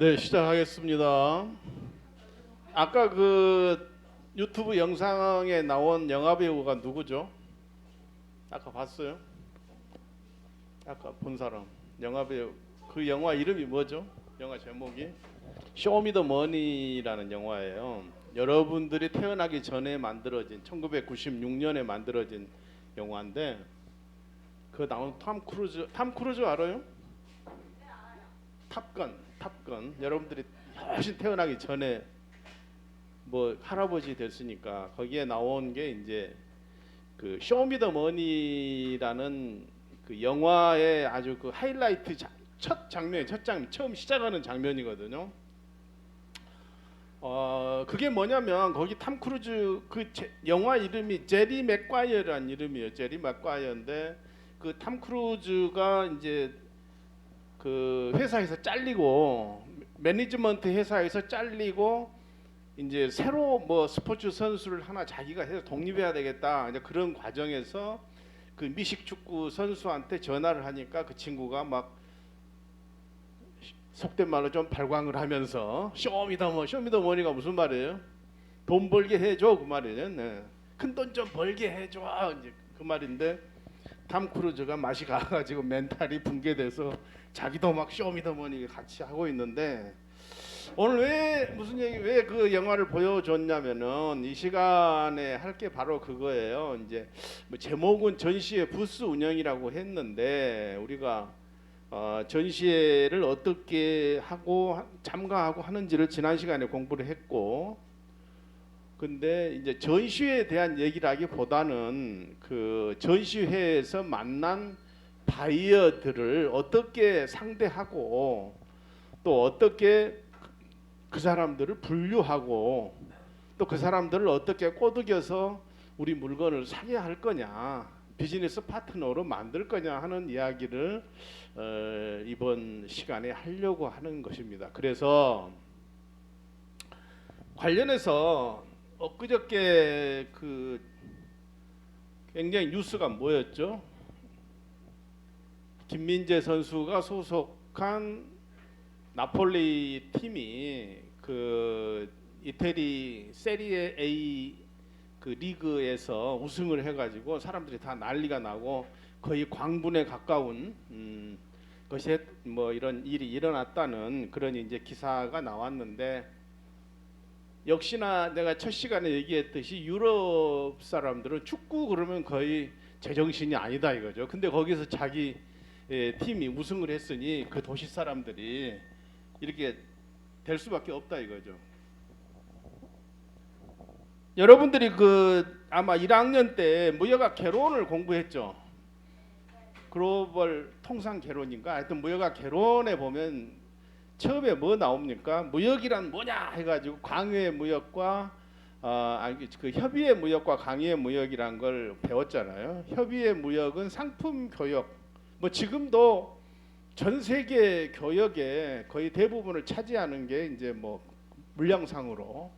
네, 시작하겠습니다. 아까 그 유튜브 영상에 나온 영화 배우가 누구죠? 아까 봤어요? 아까 본 사람. 영화 배우. 그 영화 이름이 뭐죠? 영화 제목이 쇼미더머니라는 영화예요. 여러분들이 태어나기 전에 만들어진 1996년에 만들어진 영화인데 그 나온 탐 크루즈 알아요? 탑건. 여러분들이 훨씬 태어나기 전에 뭐 할아버지 됐으니까 거기에 나온 게 이제 그 쇼미더머니라는 그 영화의 아주 그 하이라이트 첫 장면 처음 시작하는 장면이거든요. 그게 뭐냐면 거기 탐 크루즈 영화 이름이 제리 맥과이어라는 이름이에요. 제리 맥과이어인데 그 탐 크루즈가 이제 그 회사에서 잘리고 매니지먼트 회사에서 잘리고 이제 새로 뭐 스포츠 선수를 하나 자기가 해서 독립해야 되겠다. 이제 그런 과정에서 그 미식 축구 선수한테 전화를 하니까 그 친구가 막 속된 말로 좀 발광을 하면서 쇼미더머니가 무슨 말이에요? 돈 벌게 해줘 그 말이에요. 네. 큰 돈 좀 벌게 해줘 이제 그 말인데 탐 크루즈가 맛이 가가지고 멘탈이 붕괴돼서 자기도 막 쇼미더머니 같이 하고 있는데 오늘 왜 그 영화를 보여줬냐면은 이 시간에 할 게 바로 그거예요. 이제 뭐 제목은 전시회 부스 운영이라고 했는데 우리가 전시회를 어떻게 하고 참가하고 하는지를 지난 시간에 공부를 했고, 근데 이제 전시회에 대한 얘기라기보다는 그 전시회에서 만난 바이어들을 어떻게 상대하고 또 어떻게 그 사람들을 분류하고 또 그 사람들을 어떻게 꼬드겨서 우리 물건을 사게 할 거냐, 비즈니스 파트너로 만들 거냐 하는 이야기를 이번 시간에 하려고 하는 것입니다. 그래서 관련해서 엊그저께 그 굉장히 뉴스가 뭐였죠? 김민재 선수가 소속한 나폴리 팀이 그 이태리 세리에 A 그 리그에서 우승을 해가지고 사람들이 다 난리가 나고 거의 광분에 가까운 것이 뭐 이런 일이 일어났다는 그런 이제 기사가 나왔는데, 역시나 내가 첫 시간에 얘기했듯이 유럽 사람들은 축구 그러면 거의 제정신이 아니다 이거죠. 근데 거기서 자기 팀이 우승을 했으니 그 도시 사람들이 이렇게 될 수밖에 없다 이거죠. 여러분들이 그 아마 1학년 때 무역학 개론을 공부했죠. 글로벌 통상 개론인가 하여튼 무역학 개론에 보면 처음에 뭐 나옵니까? 무역이란 뭐냐 해가지고 광유의 무역과 그 협의의 무역과 강유의 무역이란 걸 배웠잖아요. 협의의 무역은 상품 교역, 뭐 지금도 전 세계 교역의 거의 대부분을 차지하는 게 이제 뭐 물량상으로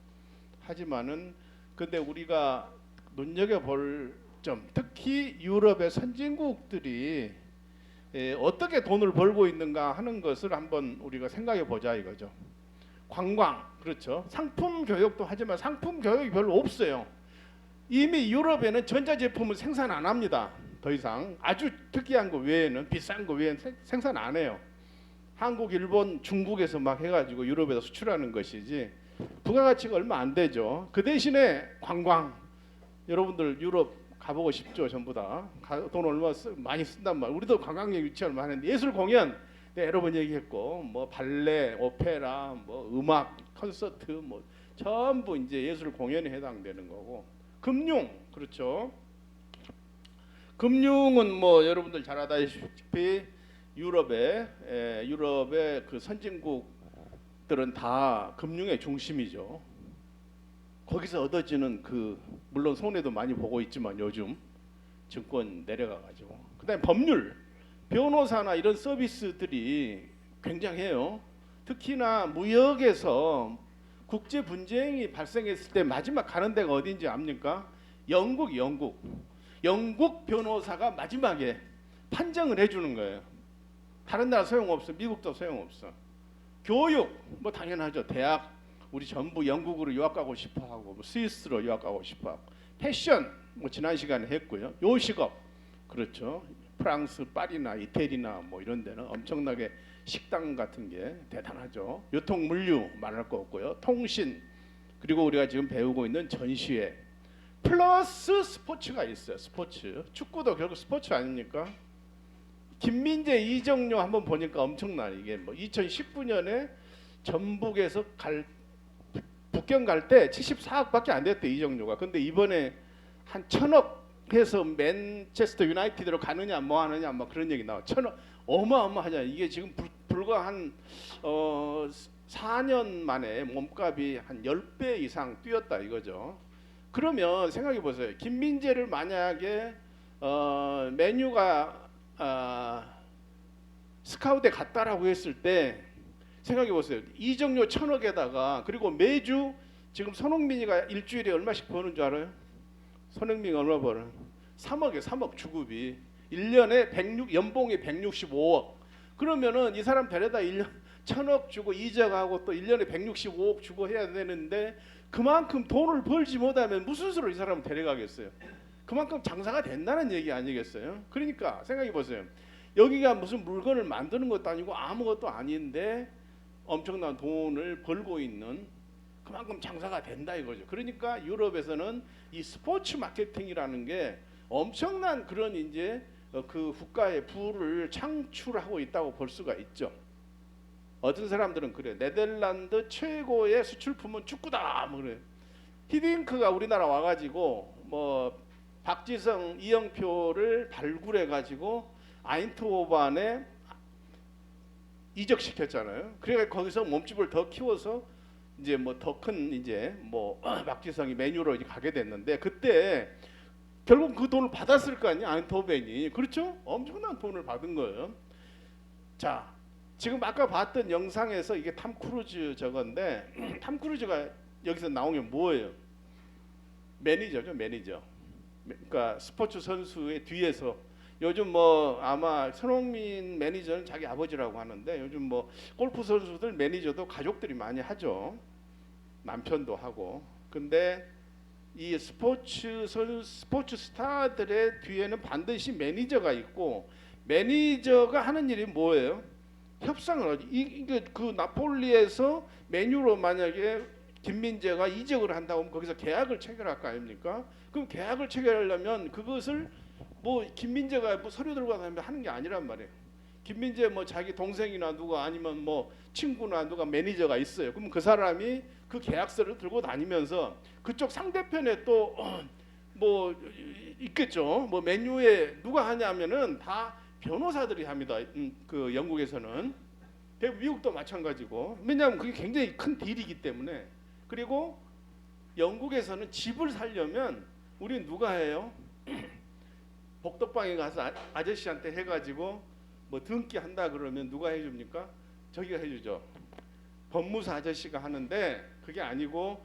하지만은, 근데 우리가 눈여겨볼 점, 특히 유럽의 선진국들이 어떻게 돈을 벌고 있는가 하는 것을 한번 우리가 생각해 보자 이거죠. 관광, 그렇죠. 상품 교역도 하지만 상품 교역이 별로 없어요. 이미 유럽에는 전자제품을 생산 안 합니다. 더 이상 아주 특이한 거 외에는, 비싼 거 외에는 생산 안 해요. 한국, 일본, 중국에서 막 해가지고 유럽에다 수출하는 것이지 부가가치가 얼마 안 되죠. 그 대신에 관광, 여러분들 유럽 가보고 싶죠. 전부 다 돈 얼마 많이 쓴단 말. 우리도 관광객 유치할 만한데 예술 공연 여러 번 얘기했고 뭐 발레, 오페라, 뭐 음악, 콘서트 뭐 전부 이제 예술 공연에 해당되는 거고, 금융, 그렇죠. 금융은 뭐 여러분들 잘 아다시피 유럽의 그 선진국들은 다 금융의 중심이죠. 거기서 얻어지는 그 물론 손해도 많이 보고 있지만 요즘 증권 내려가가지고, 그다음에 법률, 변호사나 이런 서비스들이 굉장해요. 특히나 무역에서 국제 분쟁이 발생했을 때 마지막 가는 데가 어딘지 압니까? 영국 변호사가 마지막에 판정을 해주는 거예요. 다른 나라 소용없어. 미국도 소용없어. 교육 뭐 당연하죠. 대학 우리 전부 영국으로 유학 가고 싶어하고 뭐 스위스로 유학 가고 싶어하고 패션 뭐 지난 시간에 했고요. 요식업 그렇죠. 프랑스 파리나 이태리나 뭐 이런 데는 엄청나게 식당 같은 게 대단하죠. 유통 물류 말할 거 없고요. 통신 그리고 우리가 지금 배우고 있는 전시회 플러스 스포츠가 있어요. 스포츠 축구도 결국 스포츠 아닙니까? 김민재 이정료 한번 보니까 엄청나. 이게 뭐 2019년에 전북에서 북경 갈 때 74억밖에 안 됐대 이정료가. 근데 이번에 한 1,000억 해서 맨체스터 유나이티드로 가느냐 뭐 하느냐 뭐 그런 얘기 나와. 1,000억 어마어마하잖아. 이게 지금 불과 한 4년 만에 몸값이 한 10배 이상 뛰었다 이거죠. 그러면 생각해 보세요. 김민재를 만약에 메뉴가 스카우트에 갔다라고 했을 때 생각해 보세요. 이정료 1,000억에다가 그리고 매주 지금 손흥민이가 일주일에 얼마씩 버는 줄 알아요? 손흥민이 얼마 벌어요? 3억에 3억 주급이 1년에 연봉이 165억. 그러면은 이 사람 데려다 1년 1,000억 주고 이적하고 또 1년에 165억 주고 해야 되는데 그만큼 돈을 벌지 못하면 무슨 수로 이 사람을 데려가겠어요? 그만큼 장사가 된다는 얘기 아니겠어요? 그러니까 생각해 보세요. 여기가 무슨 물건을 만드는 것도 아니고 아무것도 아닌데 엄청난 돈을 벌고 있는 그만큼 장사가 된다 이거죠. 그러니까 유럽에서는 이 스포츠 마케팅이라는 게 엄청난 그런 이제 그 국가의 부를 창출하고 있다고 볼 수가 있죠. 어떤 사람들은 그래. 네덜란드 최고의 수출품은 축구다. 뭐 그래. 히딩크가 우리나라 와가지고 뭐 박지성, 이영표를 발굴해가지고 아인트호반에 이적시켰잖아요. 그래서 거기서 몸집을 더 키워서 이제 뭐 더 큰 이제 뭐 박지성이 맨유로 가게 됐는데 그때 결국 그 돈을 받았을 거 아니에요. 아인트호벤이. 그렇죠? 엄청난 돈을 받은 거예요. 자, 지금 아까 봤던 영상에서 이게 탐 크루즈 저건데 탐 크루즈가 여기서 나온 게 뭐예요? 매니저죠, 매니저. 그러니까 스포츠 선수의 뒤에서 요즘 뭐 아마 손흥민 매니저는 자기 아버지라고 하는데 요즘 뭐 골프 선수들 매니저도 가족들이 많이 하죠. 남편도 하고. 근데 이 스포츠 스타들의 뒤에는 반드시 매니저가 있고 매니저가 하는 일이 뭐예요? 협상을 하지. 이게 그 나폴리에서 맨유로 만약에 김민재가 이적을 한다고 하면 거기서 계약을 체결할 거 아닙니까? 그럼 계약을 체결하려면 그것을 뭐 김민재가 뭐 서류 들고 다니면 하는 게 아니란 말이에요. 김민재 뭐 자기 동생이나 누가 아니면 뭐 친구나 누가 매니저가 있어요. 그럼 그 사람이 그 계약서를 들고 다니면서 그쪽 상대편에 또 뭐 있겠죠. 뭐 맨유에 누가 하냐면은 다 변호사들이 합니다. 그 영국에서는 미국도 마찬가지고. 왜냐하면 그게 굉장히 큰 딜이기 때문에. 그리고 영국에서는 집을 살려면 우리 누가 해요? 복덕방에 가서 아저씨한테 해가지고 뭐 등기 한다 그러면 누가 해줍니까? 저기가 해주죠. 법무사 아저씨가 하는데 그게 아니고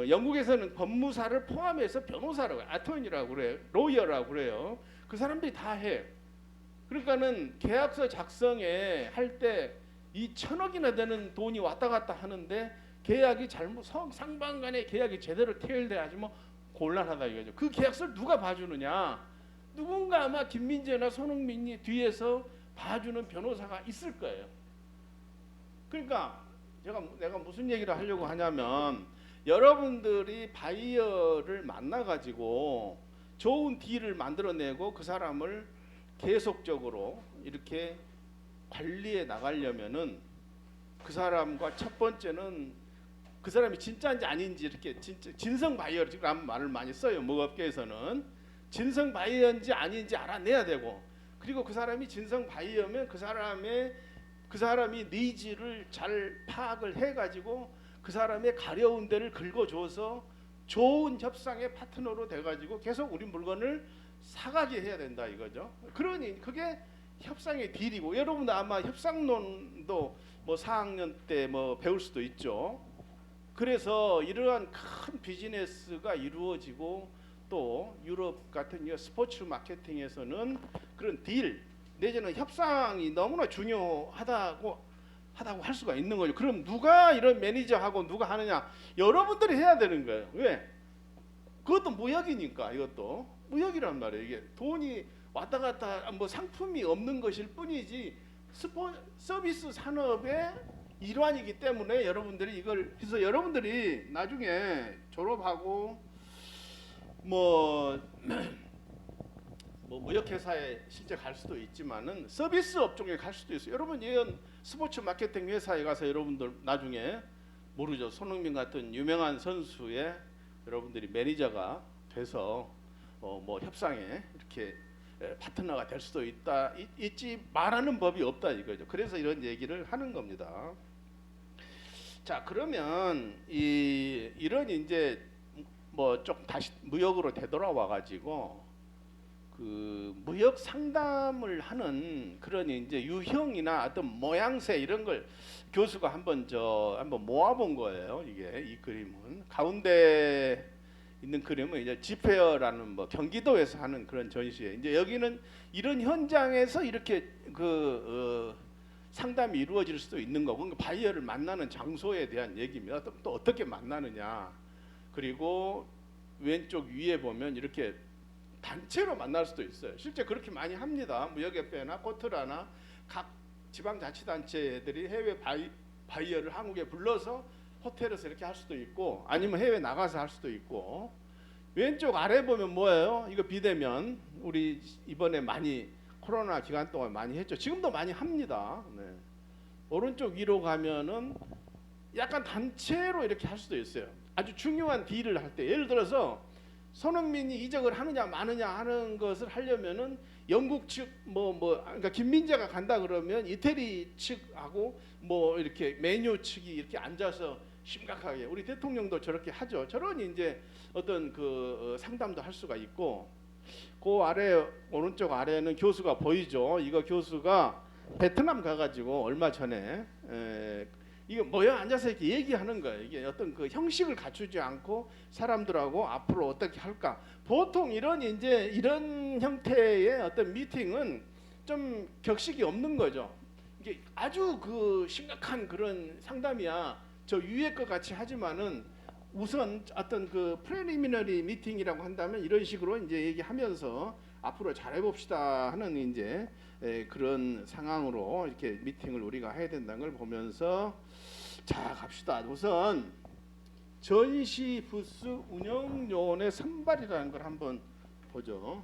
영국에서는 법무사를 포함해서 변호사라고 해요. 아토니라고 그래요. 로이어라고 그래요. 그 사람들이 다 해. 그러니까는 계약서 작성에 할 때 이 1,000억이나 되는 돈이 왔다 갔다 하는데 계약이 잘못 상반간에 계약이 제대로 태일돼야지 뭐 곤란하다 이거죠. 그 계약서를 누가 봐주느냐? 누군가 아마 김민재나 손흥민이 뒤에서 봐주는 변호사가 있을 거예요. 그러니까 내가 무슨 얘기를 하려고 하냐면 여러분들이 바이어를 만나가지고 좋은 딜을 만들어내고 그 사람을 계속적으로 이렇게 관리해 나가려면은 그 사람과 첫 번째는 그 사람이 진짜인지 아닌지 이렇게 진짜 진성 바이어라는 말을 많이 써요. 무업계에서는 진성 바이어인지 아닌지 알아내야 되고 그리고 그 사람이 진성 바이어면 그 사람이 니즈를 잘 파악을 해가지고 그 사람의 가려운 데를 긁어줘서 좋은 협상의 파트너로 돼가지고 계속 우리 물건을 사가게 해야 된다 이거죠. 그러니 그게 협상의 딜이고 여러분도 아마 협상론도 뭐 4학년 때 뭐 배울 수도 있죠. 그래서 이러한 큰 비즈니스가 이루어지고 또 유럽 같은 스포츠 마케팅에서는 그런 딜 내지는 협상이 너무나 중요하다고 하다고 할 수가 있는 거죠. 그럼 누가 이런 매니저하고 누가 하느냐? 여러분들이 해야 되는 거예요. 왜? 그것도 무역이니까. 이것도 무역이란 말이에요. 이게 돈이 왔다 갔다 뭐 상품이 없는 것일 뿐이지 서비스 산업의 일환이기 때문에 여러분들이 이걸 그래서 여러분들이 나중에 졸업하고 뭐 무역회사에 실제 갈 수도 있지만은 서비스 업종에 갈 수도 있어요. 여러분 이런 스포츠 마케팅 회사에 가서 여러분들 나중에 모르죠. 손흥민 같은 유명한 선수의 여러분들이 매니저가 돼서 뭐 협상에 이렇게 파트너가 될 수도 있지 말하는 법이 없다 이거죠. 그래서 이런 얘기를 하는 겁니다. 자 그러면 이런 이제 뭐 좀 다시 무역으로 되돌아와 가지고 그 무역 상담을 하는 그런 이제 유형이나 어떤 모양새 이런 걸 교수가 한번 모아본 거예요. 이게 이 그림은 가운데 있는 그림은 이제 지페어라는 뭐 경기도에서 하는 그런 전시회. 이제 여기는 이런 현장에서 이렇게 상담이 이루어질 수도 있는 거고 그러니까 바이어를 만나는 장소에 대한 얘기입니다. 또 어떻게 만나느냐. 그리고 왼쪽 위에 보면 이렇게 단체로 만날 수도 있어요. 실제 그렇게 많이 합니다. 무역협회나 코트라나 각 지방자치단체들이 해외 바이어를 한국에 불러서 호텔에서 이렇게 할 수도 있고 아니면 해외 나가서 할 수도 있고 왼쪽 아래 보면 뭐예요? 이거 비대면 우리 이번에 많이 코로나 기간 동안 많이 했죠. 지금도 많이 합니다. 네. 오른쪽 위로 가면은 약간 단체로 이렇게 할 수도 있어요. 아주 중요한 딜을 할 때 예를 들어서 손흥민이 이적을 하느냐 마느냐 하는 것을 하려면은 영국 측 그러니까 김민재가 간다 그러면 이태리 측하고 뭐 이렇게 메뉴 측이 이렇게 앉아서 심각하게 우리 대통령도 저렇게 하죠. 저런 이제 어떤 그 상담도 할 수가 있고 그 아래 오른쪽 아래는 교수가 보이죠. 이거 교수가 베트남 가가지고 얼마 전에 이거 모여 앉아서 이렇게 얘기하는 거예요. 이게 어떤 그 형식을 갖추지 않고 사람들하고 앞으로 어떻게 할까. 보통 이런 형태의 어떤 미팅은 좀 격식이 없는 거죠. 이게 아주 그 심각한 그런 상담이야. 저 위에 것 같이 하지만은 우선 어떤 그 프리리미너리 미팅이라고 한다면 이런 식으로 이제 얘기하면서 앞으로 잘해봅시다 하는 이제 그런 상황으로 이렇게 미팅을 우리가 해야 된다는 걸 보면서 자 갑시다. 우선 전시 부스 운영요원의 선발이라는 걸 한번 보죠.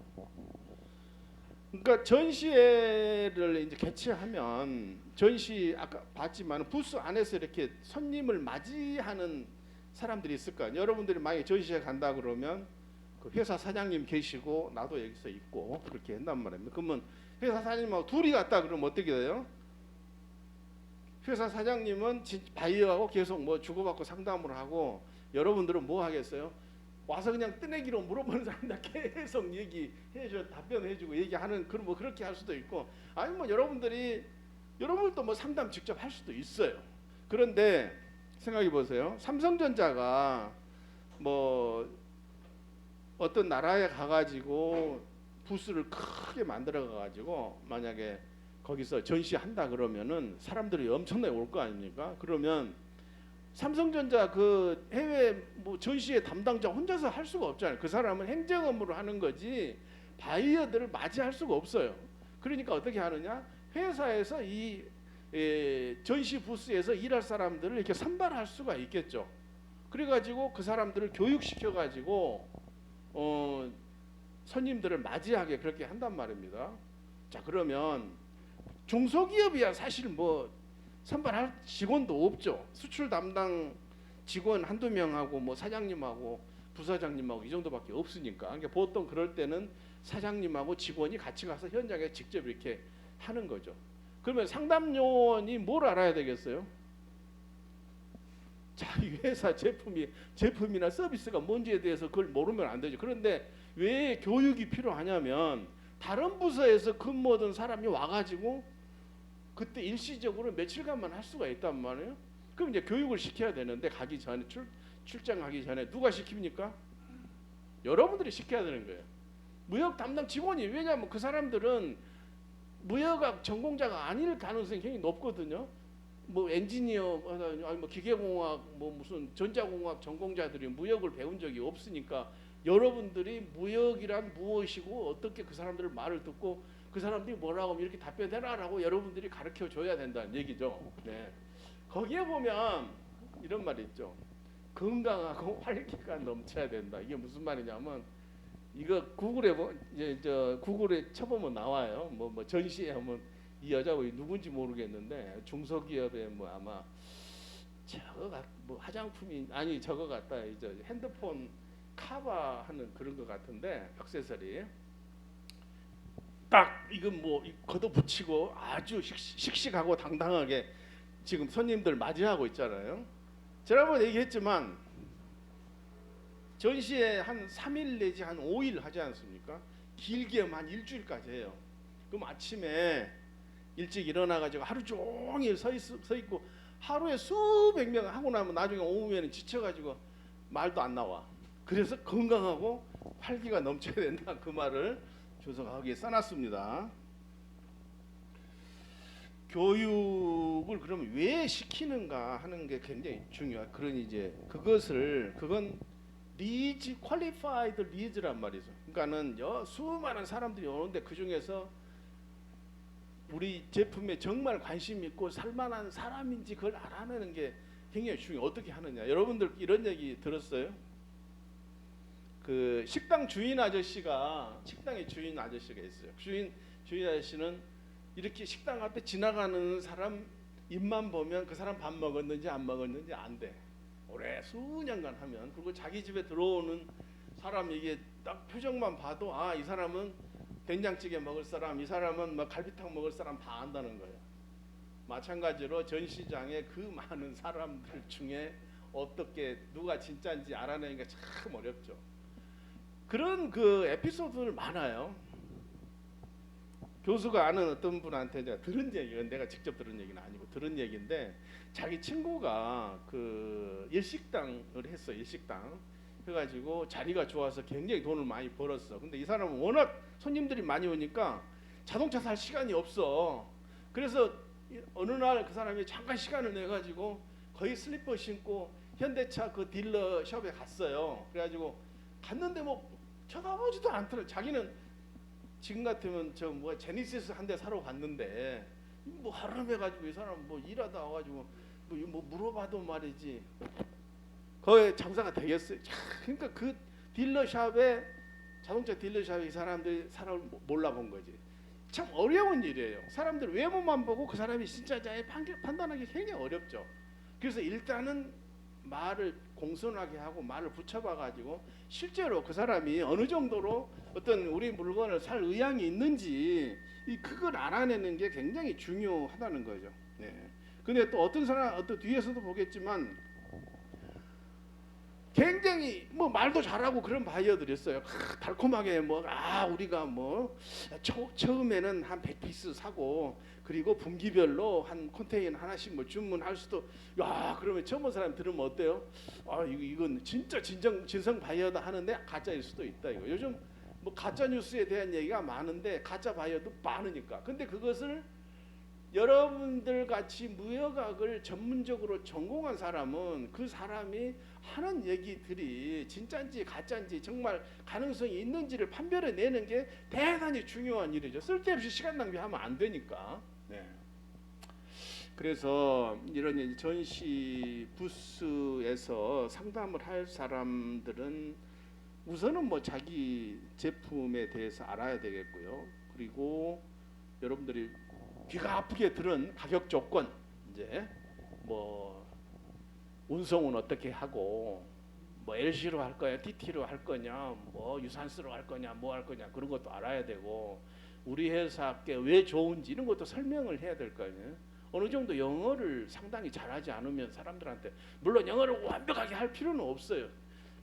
그러니까 전시회를 이제 개최하면 전시 아까 봤지만 부스 안에서 이렇게 손님을 맞이하는 사람들이 있을 거예요. 여러분들이 만약에 전시회 간다 그러면 그 회사 사장님 계시고 나도 여기서 있고 그렇게 한단 말입니다. 그러면 회사 사장님하고 둘이 갔다 그러면 어떻게 돼요? 회사 사장님은 바이어하고 계속 뭐 주고받고 상담을 하고 여러분들은 뭐 하겠어요? 와서 그냥 뜨내기로 물어보는 사람들 계속 얘기해줘 답변해주고 얘기하는 그런 뭐 그렇게 할 수도 있고 아니면 여러분들도 뭐 상담 직접 할 수도 있어요. 그런데 생각해 보세요. 삼성전자가 뭐 어떤 나라에 가가지고 부스를 크게 만들어 가지고 만약에 거기서 전시한다 그러면은 사람들이 엄청나게 올 거 아닙니까? 그러면 삼성전자 그 해외 뭐 전시회 담당자 혼자서 할 수가 없잖아요. 그 사람은 행정 업무를 하는 거지 바이어들을 맞이할 수가 없어요. 그러니까 어떻게 하느냐? 회사에서 이 전시 부스에서 일할 사람들을 이렇게 선발할 수가 있겠죠. 그래가지고 그 사람들을 교육시켜가지고 손님들을 맞이하게 그렇게 한단 말입니다. 자 그러면 중소기업이야 사실 뭐 선발할 직원도 없죠. 수출 담당 직원 한두 명하고 뭐 사장님하고 부사장님하고 이 정도밖에 없으니까. 그러니까 보통 그럴 때는 사장님하고 직원이 같이 가서 현장에 직접 이렇게 하는 거죠. 그러면 상담요원이 뭘 알아야 되겠어요? 자, 이 회사 제품이나 서비스가 뭔지에 대해서 그걸 모르면 안 되죠. 그런데 왜 교육이 필요하냐면 다른 부서에서 근무하던 사람이 와가지고 그때 일시적으로 며칠간만 할 수가 있단 말이에요. 그럼 이제 교육을 시켜야 되는데 가기 전에 출장 가기 전에 누가 시킵니까? 여러분들이 시켜야 되는 거예요. 무역 담당 직원이. 왜냐하면 그 사람들은 무역학 전공자가 아닐 가능성이 굉장히 높거든요. 뭐 엔지니어 아니 뭐 기계공학 뭐 무슨 전자공학 전공자들이 무역을 배운 적이 없으니까 여러분들이 무역이란 무엇이고 어떻게 그 사람들 말을 듣고 그 사람들이 뭐라고 하면 이렇게 답변해라라고 여러분들이 가르쳐 줘야 된다는 얘기죠. 네. 거기에 보면 이런 말이 있죠. 건강하고 활기가 넘쳐야 된다. 이게 무슨 말이냐면 이거 구글에 이제 구글에 쳐보면 나와요. 뭐 전시회 하면 이 여자가 누군지 모르겠는데 중소기업에 뭐 아마 뭐 화장품이 아니 저거 같다. 이제 핸드폰 커버하는 그런 것 같은데 액세서리 딱 이건 뭐 걷어붙이고 아주 씩씩하고 당당하게 지금 손님들 맞이하고 있잖아요. 지난번 얘기했지만 전시회 한 3일 내지 한 5일 하지 않습니까? 길게 하면 한 일주일까지 해요. 그럼 아침에 일찍 일어나가지고 하루 종일 서 있고 하루에 수백 명 하고 나면 나중에 오후에는 지쳐가지고 말도 안 나와. 그래서 건강하고 활기가 넘쳐야 된다. 그 말을 조석하게 써놨습니다. 교육을 그러면 왜 시키는가 하는 게 굉장히 중요해요. 그런 이제 그건 리즈 퀄리파이드 리즈란 말이죠. 그러니까는 수많은 사람들이 오는데 그 중에서 우리 제품에 정말 관심 있고 살만한 사람인지 그걸 알아내는 게 굉장히 중요해요. 어떻게 하느냐. 여러분들 이런 얘기 들었어요? 그 식당 주인 아저씨가 식당의 주인 아저씨가 있어요. 주인 아저씨는 이렇게 식당 앞에 지나가는 사람 입만 보면 그 사람 밥 먹었는지 안 먹었는지 안 돼. 오래 수년간 하면. 그리고 자기 집에 들어오는 사람 이게 딱 표정만 봐도 아, 이 사람은 된장찌개 먹을 사람, 이 사람은 막 갈비탕 먹을 사람 다 안다는 거예요. 마찬가지로 전시장에 그 많은 사람들 중에 어떻게 누가 진짜인지 알아내기가 참 어렵죠. 그런 그 에피소드들 많아요. 교수가 아는 어떤 분한테 제가 들은 얘기는 내가 직접 들은 얘기는 아니고 들은 얘기인데 자기 친구가 그 일식당을 했어. 일식당 해가지고 자리가 좋아서 굉장히 돈을 많이 벌었어. 근데 이 사람은 워낙 손님들이 많이 오니까 자동차 살 시간이 없어. 그래서 어느 날 그 사람이 잠깐 시간을 내 가지고 거의 슬리퍼 신고 현대차 그 딜러숍에 갔어요. 그래가지고 갔는데 뭐 쳐다보지도 않더라. 자기는 지금 같으면 저 뭐 제니시스 한 대 사러 갔는데 뭐 하루매 가지고 이 사람 뭐 일하다 와가지고 뭐 물어봐도 말이지 거기 장사가 되겠어요. 그러니까 그 딜러샵에 자동차 딜러샵에 이 사람들이 사람을 몰라본 거지. 참 어려운 일이에요. 사람들 외모만 보고 그 사람이 진짜인지 판단하기 굉장히 어렵죠. 그래서 일단은 말을 공손하게 하고 말을 붙여봐 가지고 실제로 그 사람이 어느 정도로 어떤 우리 물건을 살 의향이 있는지 그걸 알아내는 게 굉장히 중요하다는 거죠. 네. 근데 또 어떤 사람 어떤 뒤에서도 보겠지만 굉장히 뭐 말도 잘하고 그런 바이어들이 있어요. 달콤하게 우리가 처음에는 한 100피스 사고 그리고 분기별로 한 컨테이너 하나씩 뭐 주문할 수도 그러면 처음 본 사람 들으면 어때요? 이건 진짜 진성 바이어다 하는데 가짜일 수도 있다 이거. 요즘 뭐 가짜 뉴스에 대한 얘기가 많은데 가짜 바이어도 많으니까. 근데 그것을 여러분들 같이 무역학을 전문적으로 전공한 사람은 그 사람이 하는 얘기들이 진짜인지 가짜인지 정말 가능성이 있는지를 판별해내는 게 대단히 중요한 일이죠. 쓸데없이 시간 낭비하면 안 되니까. 네. 그래서 이런 전시 부스에서 상담을 할 사람들은 우선은 뭐 자기 제품에 대해서 알아야 되겠고요. 그리고 여러분들이 귀가 아프게 들은 가격 조건, 이제 뭐 운송은 어떻게 하고 뭐 LC로 할 거냐, TT로 할 거냐, 뭐 유산스로 할 거냐, 뭐 할 거냐 그런 것도 알아야 되고 우리 회사께 왜 좋은지 이런 것도 설명을 해야 될 거 아니에요. 어느 정도 영어를 상당히 잘하지 않으면 사람들한테 물론 영어를 완벽하게 할 필요는 없어요.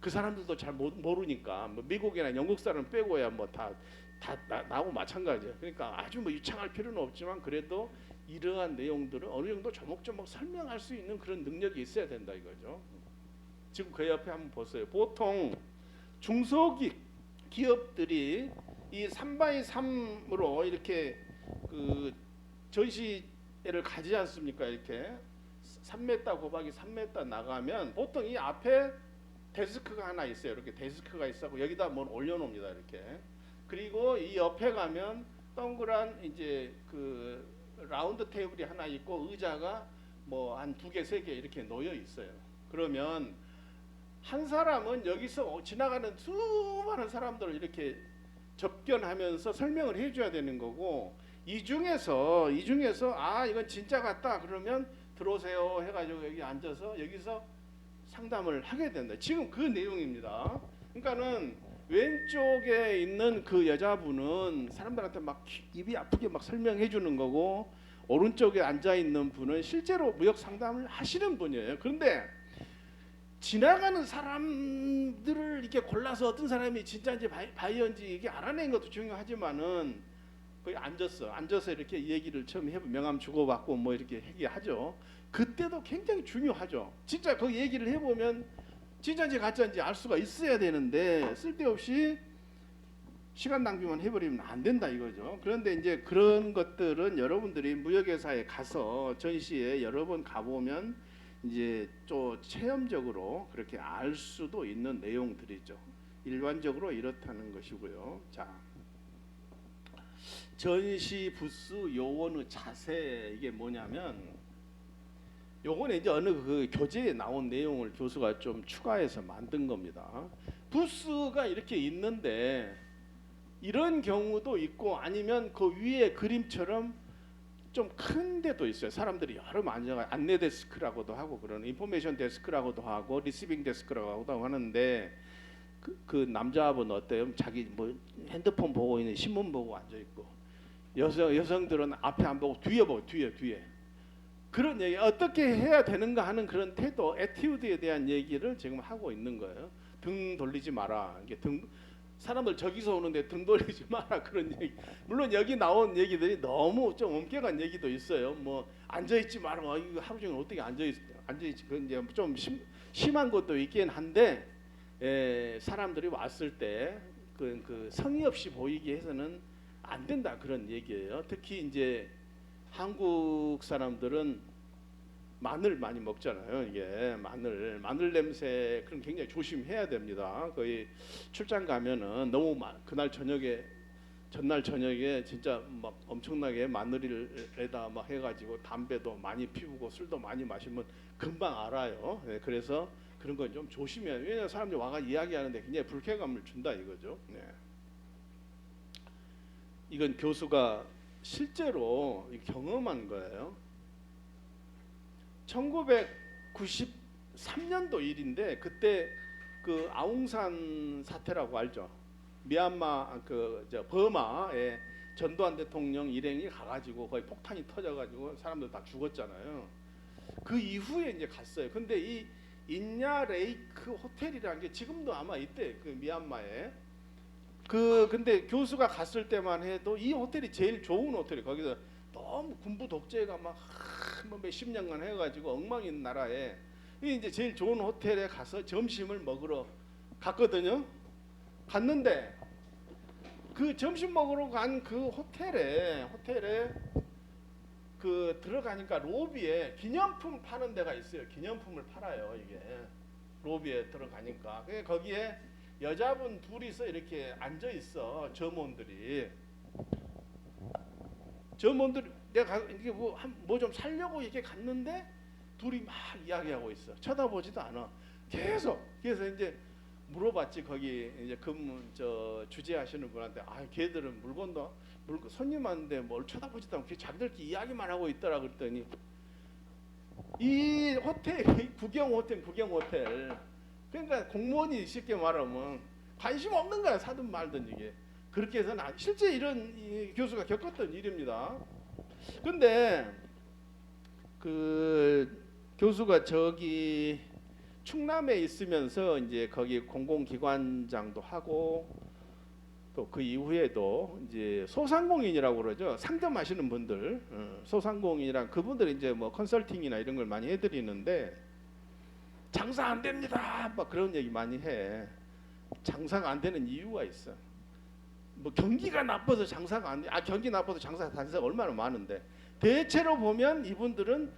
그 사람들도 잘 모르니까 뭐 미국이나 영국 사람 빼고야 뭐 다 나하고 마찬가지예요. 그러니까 아주 뭐 유창할 필요는 없지만 그래도 이러한 내용들을 어느 정도 조목조목 설명할 수 있는 그런 능력이 있어야 된다 이거죠. 지금 그 옆에 한번 보세요. 보통 중소기업들이 이 3x3으로 이렇게 그 전시회를 가지 않습니까? 이렇게 3m 곱하기 3m 나가면 보통 이 앞에 데스크가 하나 있어요. 이렇게 데스크가 있었고 여기다 뭘 올려놓습니다. 이렇게. 그리고 이 옆에 가면 동그란 이제 그 라운드 테이블이 하나 있고 의자가 뭐 한 2개, 3개 이렇게 놓여 있어요. 그러면 한 사람은 여기서 지나가는 수많은 사람들을 이렇게 접견하면서 설명을 해줘야 되는 거고 이 중에서 아 이건 진짜 같다 그러면 들어오세요 해가지고 여기 앉아서 여기서 상담을 하게 된다. 지금 그 내용입니다. 그러니까는 왼쪽에 있는 그 여자분은 사람들한테 막 입이 아프게 막 설명해 주는 거고 오른쪽에 앉아 있는 분은 실제로 무역 상담을 하시는 분이에요. 그런데 지나가는 사람들을 이렇게 골라서 어떤 사람이 진짜인지 바이어인지 이게 알아내는 것도 중요하지만은 거기 앉아서 이렇게 얘기를 처음 명함 주고받고 뭐 이렇게 얘기하죠. 그때도 굉장히 중요하죠. 진짜 그 얘기를 해보면 진짜인지 가짜인지 알 수가 있어야 되는데 쓸데없이 시간 낭비만 해버리면 안 된다 이거죠. 그런데 이제 그런 것들은 여러분들이 무역회사에 가서 전시에 여러 번 가보면 이제 또 체험적으로 그렇게 알 수도 있는 내용들이죠. 일반적으로 이렇다는 것이고요. 자, 전시 부스 요원의 자세 이게 뭐냐면 요거는 이제 어느 그 교재에 나온 내용을 교수가 좀 추가해서 만든 겁니다. 부스가 이렇게 있는데 이런 경우도 있고 아니면 그 위에 그림처럼 좀 큰 데도 있어요. 사람들이 여러 앉아가 안내 데스크라고도 하고 그런 인포메이션 데스크라고도 하고 리시빙 데스크라고도 하는데 그 남자분 어때요? 자기 뭐 핸드폰 보고 있는 신문 보고 앉아 있고 여성들은 앞에 안 보고 뒤에 보고 뒤에 그런 얘기 어떻게 해야 되는가 하는 그런 태도 애티튜드에 대한 얘기를 지금 하고 있는 거예요. 등 돌리지 마라. 이게 사람들 저기서 오는데 등 돌리지 마라 그런 얘기. 물론 여기 나온 얘기들이 너무 좀 엄격한 얘기도 있어요. 뭐 앉아 있지 마라. 이거 하루 종일 어떻게 앉아 있지? 그 이제 좀 심한 것도 있긴 한데 사람들이 왔을 때 그 성의 없이 보이게 해서는 안 된다 그런 얘기예요. 특히 이제 한국 사람들은 마늘 많이 먹잖아요. 이게 마늘 냄새 그런 굉장히 조심해야 됩니다. 거의 출장 가면은 너무 그날 전날 저녁에 진짜 막 엄청나게 마늘에다 막 해가지고 담배도 많이 피우고 술도 많이 마시면 금방 알아요. 네, 그래서 그런 건 좀 조심해야 돼요. 왜냐하면 사람들이 와가 이야기하는데 굉장히 불쾌감을 준다 이거죠. 네. 이건 교수가 실제로 경험한 거예요. 1993년도 일인데 그때 그 아웅산 사태라고 알죠? 미얀마 버마에 전두환 대통령 일행이 가가지고 거의 폭탄이 터져가지고 사람들 다 죽었잖아요. 그 이후에 이제 갔어요. 근데 이 인야 레이크 호텔이라는 게 지금도 아마 있대 그 미얀마에. 근데 교수가 갔을 때만 해도 이 호텔이 제일 좋은 호텔이 거기서 너무 군부 독재가 막 뭐 몇십 년간 해가지고 엉망인 나라에 이제 제일 좋은 호텔에 가서 점심을 먹으러 갔거든요. 갔는데 그 점심 먹으러 간 그 호텔에 그 들어가니까 로비에 기념품 파는 데가 있어요. 기념품을 팔아요. 이게 로비에 들어가니까 거기에 여자분 둘이서 이렇게 앉아 있어. 점원들이 내가 이게 뭐 좀 살려고 이렇게 갔는데 둘이 막 이야기하고 있어. 쳐다보지도 않아. 그래서 이제 물어봤지. 거기 이제 주재하시는 분한테 걔들은 물건 손님한테 뭘 쳐다보지도 않고 자기들끼리 이야기만 하고 있더라 그랬더니 이 호텔이 구경 호텔. 그러니까 공무원이 쉽게 말하면 관심 없는 거야. 사든 말든 이게. 그렇게 해서는 실제 이런 교수가 겪었던 일입니다. 근데 그 교수가 저기 충남에 있으면서 이제 거기 공공기관장도 하고 또 그 이후에도 이제 소상공인이라고 그러죠. 상점하시는 분들, 소상공인이랑 그분들이 이제 뭐 컨설팅이나 이런 걸 많이 해드리는데 장사 안 됩니다. 막 그런 얘기 많이 해. 장사가 안 되는 이유가 있어. 뭐 경기가 나빠서 장사가 안 돼. 경기 나빠서 장사가 단 데가 얼마나 많은데 대체로 보면 이분들은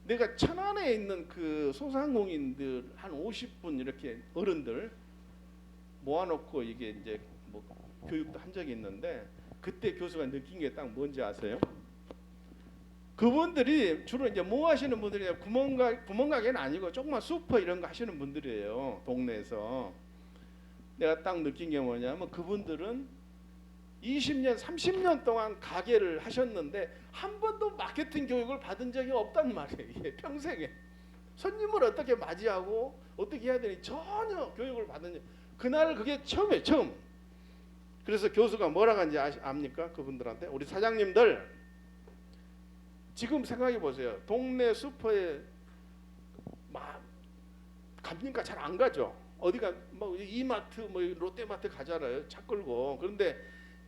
내가 천안에 있는 그 소상공인들 한 50분 이렇게 어른들 모아놓고 이게 이제 뭐 교육도 한 적이 있는데 그때 교수가 느낀 게 딱 뭔지 아세요? 그분들이 주로 이제 뭐 하시는 분들이 구멍가게는 아니고 조그만 슈퍼 이런 거 하시는 분들이에요. 동네에서. 내가 딱 느낀 게 뭐냐면 그분들은 20년, 30년 동안 가게를 하셨는데 한 번도 마케팅 교육을 받은 적이 없단 말이에요. 이게 평생에. 손님을 어떻게 맞이하고 어떻게 해야 되니 전혀 교육을 받은 적. 그날 그게 처음이에요. 처음. 그래서 교수가 뭐라고 하는지 압니까? 그분들한테. 우리 사장님들 지금 생각해 보세요. 동네 슈퍼에 갑니까? 잘 안 가죠. 어디가 뭐 이마트 뭐 롯데마트 가잖아요. 차 끌고. 그런데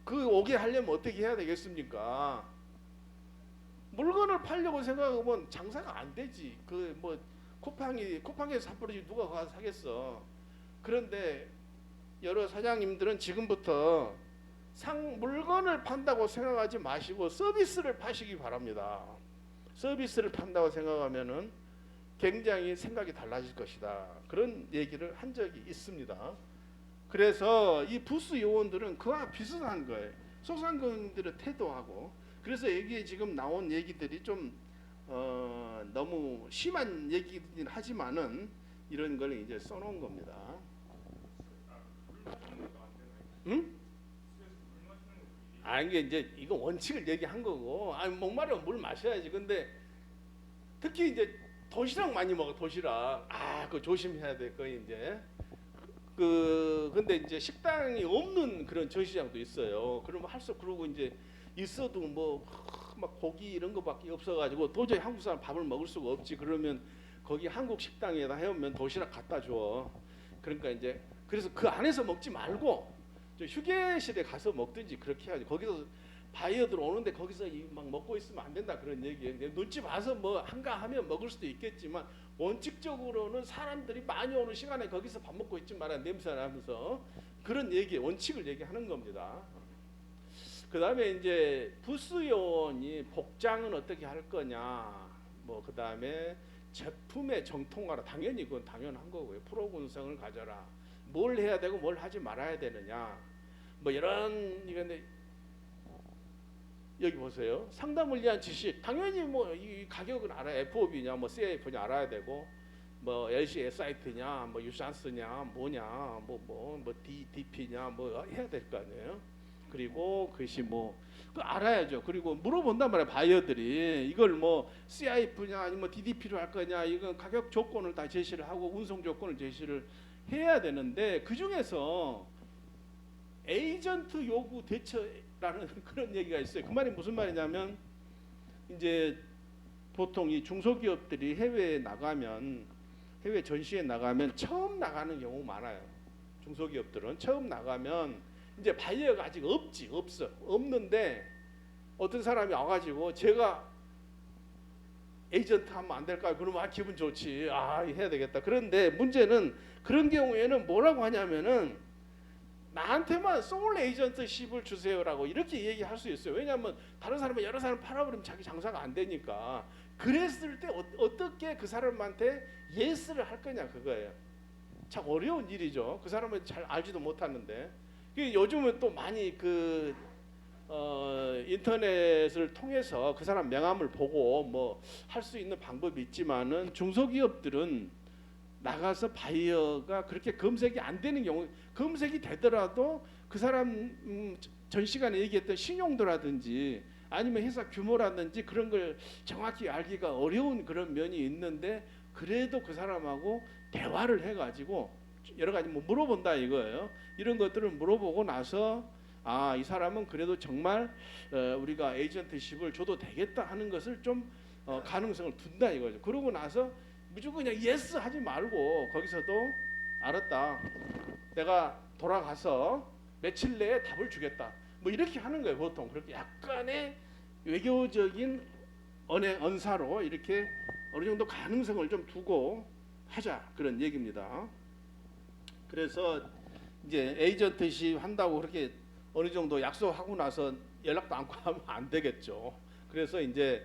그 오게 하려면 어떻게 해야 되겠습니까? 물건을 팔려고 생각하면 장사가 안 되지. 그 뭐 쿠팡에서 삿포로지 누가 가서 사겠어. 그런데 여러 사장님들은 지금부터 물건을 판다고 생각하지 마시고 서비스를 파시기 바랍니다. 서비스를 판다고 생각하면은 굉장히 생각이 달라질 것이다. 그런 얘기를 한 적이 있습니다. 그래서 이 부스 요원들은 그와 비슷한 거예요. 소상공인들의 태도하고. 그래서 여기에 지금 나온 얘기들이 좀 너무 심한 얘기긴 하지만은 이런 걸 이제 써놓은 겁니다. 응? 이게 이제 이거 원칙을 얘기한 거고, 목마르면 물 마셔야지. 근데 특히 이제 도시락 많이 먹어. 도시락. 그거 조심해야 돼. 그거 이제 근데 이제 식당이 없는 그런 전시장도 있어요. 그러면 그러고 이제 있어도 뭐 막 고기 이런 거밖에 없어가지고 도저히 한국 사람 밥을 먹을 수가 없지. 그러면 거기 한국 식당에다 해오면 도시락 갖다 줘. 그러니까 이제 그래서 그 안에서 먹지 말고 휴게실에 가서 먹든지 그렇게 해야지. 거기서 바이어들 오는데 거기서 막 먹고 있으면 안 된다 그런 얘기예요. 눈치 봐서 뭐 한가하면 먹을 수도 있겠지만 원칙적으로는 사람들이 많이 오는 시간에 거기서 밥 먹고 있지 말아야 냄새 나면서 그런 원칙을 얘기하는 겁니다. 그 다음에 이제 부스 요원이 복장은 어떻게 할 거냐, 뭐 그 다음에 제품의 정통화라. 당연히 그건 당연한 거고요. 프로군성을 가져라. 뭘 해야 되고 뭘 하지 말아야 되느냐, 뭐 이런데 여기 보세요. 상담을 위한 지식. 당연히 뭐 이 가격은 알아야, FOB냐 뭐 CIF냐 알아야 되고, 뭐 LCSIT냐 뭐 유산스냐 뭐냐 뭐 DP냐 뭐 해야 될 거 아니에요. 그리고 그것이 그 알아야죠. 그리고 물어본단 말이에요. 바이어들이 이걸 뭐 CIF냐 아니면 DDP로 할 거냐, 이건 가격 조건을 다 제시를 하고 운송 조건을 제시를 해야 되는데, 그 중에서 에이전트 요구 대처라는 그런 얘기가 있어요. 그 말이 무슨 말이냐면, 이제 보통 이 중소기업들이 해외에 나가면, 해외 전시에 나가면 처음 나가는 경우 많아요. 중소기업들은 처음 나가면 이제 바이어가 아직 없는데 어떤 사람이 와가지고 제가 에이전트 하면 안 될까요? 그러면 기분 좋지. 해야 되겠다. 그런데 문제는 그런 경우에는 뭐라고 하냐면은 나한테만 소울 에이전트십을 주세요라고 이렇게 얘기할 수 있어요. 왜냐하면 다른 사람은 여러 사람 팔아버리면 자기 장사가 안 되니까. 그랬을 때 어떻게 그 사람한테 예스를 할 거냐, 그거예요. 참 어려운 일이죠. 그 사람은 잘 알지도 못하는데. 요즘은 또 많이 인터넷을 통해서 그 사람 명함을 보고 뭐 할 수 있는 방법이 있지만은, 중소기업들은 나가서 바이어가 그렇게 검색이 안 되는 경우, 검색이 되더라도 그 사람 전 시간에 얘기했던 신용도라든지 아니면 회사 규모라든지 그런 걸 정확히 알기가 어려운 그런 면이 있는데, 그래도 그 사람하고 대화를 해가지고 여러 가지 물어본다 이거예요. 이런 것들을 물어보고 나서 이 사람은 그래도 정말 우리가 에이전트십을 줘도 되겠다 하는 것을 좀 가능성을 둔다 이거죠. 그러고 나서 무조건 그냥 예스 하지 말고 거기서도 알았다, 내가 돌아가서 며칠 내에 답을 주겠다, 뭐 이렇게 하는 거예요. 보통 그렇게 약간의 외교적인 언사로 이렇게 어느 정도 가능성을 좀 두고 하자, 그런 얘기입니다. 그래서 이제 에이전트십 한다고 그렇게 어느 정도 약속하고 나서 연락도 않고 하면 안 되겠죠. 그래서 이제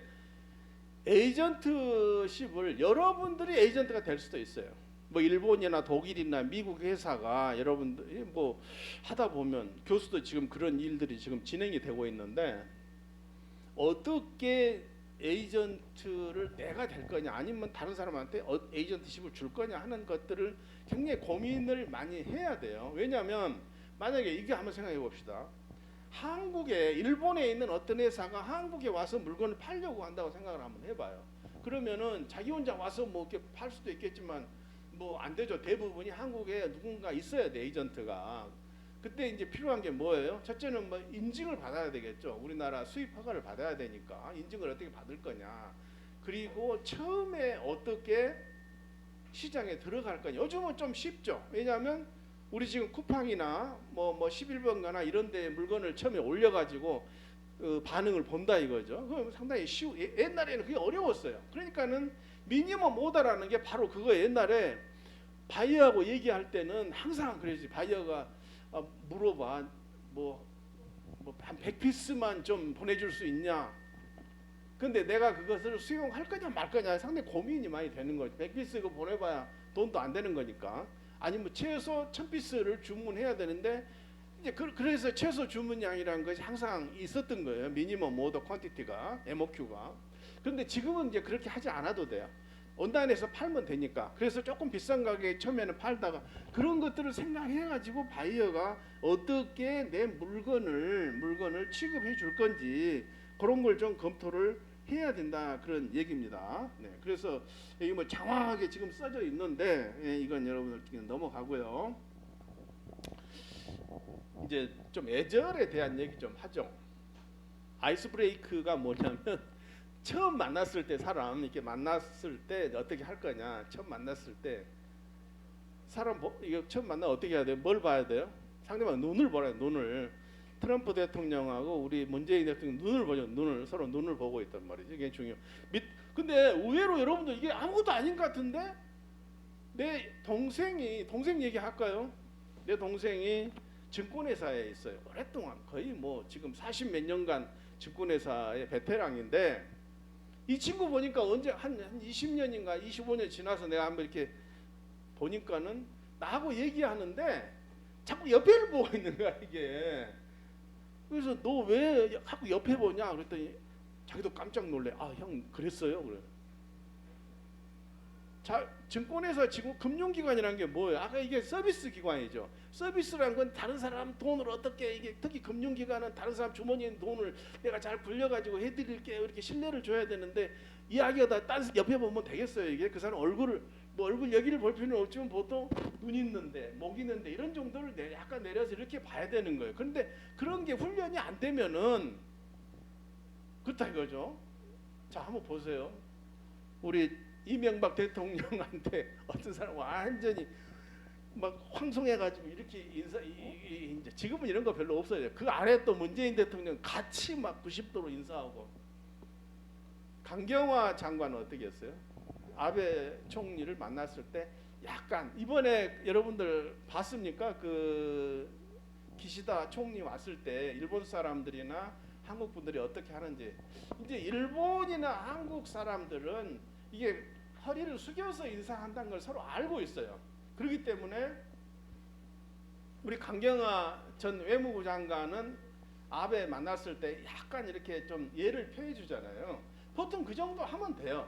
에이전트십을 여러분들이 에이전트가 될 수도 있어요. 뭐 일본이나 독일이나 미국 회사가 여러분들이 뭐 하다 보면 교수도 지금 그런 일들이 지금 진행이 되고 있는데 어떻게 에이전트를 내가 될 거냐 아니면 다른 사람한테 에이전트십을 줄 거냐 하는 것들을 굉장히 고민을 많이 해야 돼요. 왜냐하면 만약에 이게 한번 생각해 봅시다. 한국에 일본에 있는 어떤 회사가 한국에 와서 물건을 팔려고 한다고 생각을 한번 해봐요. 그러면은 자기 혼자 와서 뭐 이렇게 팔 수도 있겠지만 뭐 안 되죠. 대부분이 한국에 누군가 있어야 돼 에이전트가. 그때 이제 필요한 게 뭐예요? 첫째는 뭐 인증을 받아야 되겠죠. 우리나라 수입 허가를 받아야 되니까 인증을 어떻게 받을 거냐. 그리고 처음에 어떻게 시장에 들어갈 거냐. 요즘은 좀 쉽죠. 왜냐하면 우리 지금 쿠팡이나 뭐 11번가나 이런 데 물건을 처음에 올려가지고 반응을 본다 이거죠. 그럼 상당히 옛날에는 그게 어려웠어요. 그러니까는 미니멈 오더라는 게 바로 그거. 옛날에 바이어하고 얘기할 때는 항상 그랬지. 바이어가 물어봐 한 100피스만 좀 보내줄 수 있냐. 근데 내가 그것을 수용할 거냐 말 거냐 상당히 고민이 많이 되는 거죠. 100피스 그거 보내봐야 돈도 안 되는 거니까. 아니면 최소 1000피스를 주문해야 되는데 이제 그래서 최소 주문량이라는 것이 항상 있었던 거예요. 미니멈 오더 퀀티티가 MOQ가. 그런데 지금은 이제 그렇게 하지 않아도 돼요. 온라인에서 팔면 되니까. 그래서 조금 비싼 가격에 처음에는 팔다가 그런 것들을 생각해가지고 바이어가 어떻게 내 물건을 취급해 줄 건지 그런 걸 좀 검토를 해야 된다 그런 얘기입니다. 네, 그래서 여기 뭐 장황하게 지금 써져 있는데 이건 여러분들 넘어가고요. 이제 좀 애절에 대한 얘기 좀 하죠. 아이스 브레이크가 뭐냐면 처음 만났을 때 사람 이렇게 만났을 때 어떻게 할 거냐. 처음 만났을 때 사람 이거 처음 만나 어떻게 해야 돼요? 뭘 봐야 돼요? 상대방 눈을 보라요. 눈을. 트럼프 대통령하고 우리 문재인 대통령 눈을 보죠. 서로 눈을 보고 있단 말이죠. 이게 중요. 근데 의외로 여러분들 이게 아무것도 아닌 것 같은데 내 동생 얘기할까요? 내 동생이 증권회사에 있어요. 오랫동안 거의 뭐 지금 40 몇 년간 증권회사의 베테랑인데 이 친구 보니까 언제 한 20년인가 25년 지나서 내가 한번 이렇게 보니까는 나하고 얘기하는데 자꾸 옆에를 보고 있는 거야 이게. 그래서 너 왜 자꾸 옆에 보냐 그랬더니 자기도 깜짝 놀래. 아, 형 그랬어요 그래. 자, 증권회사 지금 금융기관이라는 게 뭐예요? 아까 이게 서비스 기관이죠. 서비스란 건 다른 사람 돈을 어떻게 이게 특히 금융기관은 다른 사람 주머니에 있는 돈을 내가 잘 굴려가지고 해드릴게 이렇게 신뢰를 줘야 되는데 이야기하다 딴 옆에 보면 되겠어요 이게. 그 사람 얼굴 여기를 볼 필요는 없지만 보통 눈 있는데 목 있는데 이런 정도를 약간 내려서 이렇게 봐야 되는 거예요. 그런데 그런 게 훈련이 안 되면은 그렇다 이거죠. 자, 한번 보세요. 우리 이명박 대통령한테 어떤 사람 완전히 막 황송해가지고 이렇게 이제 지금은 이런 거 별로 없어요. 그 아래 또 문재인 대통령 같이 막 90도로 인사하고. 강경화 장관은 어떻게 했어요? 아베 총리를 만났을 때 약간 이번에 여러분들 봤습니까? 그 기시다 총리 왔을 때 일본 사람들이나 한국 분들이 어떻게 하는지. 이제 일본이나 한국 사람들은 이게 허리를 숙여서 인사한다는 걸 서로 알고 있어요. 그렇기 때문에 우리 강경화 전 외무부 장관은 아베 만났을 때 약간 이렇게 좀 예를 표해 주잖아요. 보통 그 정도 하면 돼요.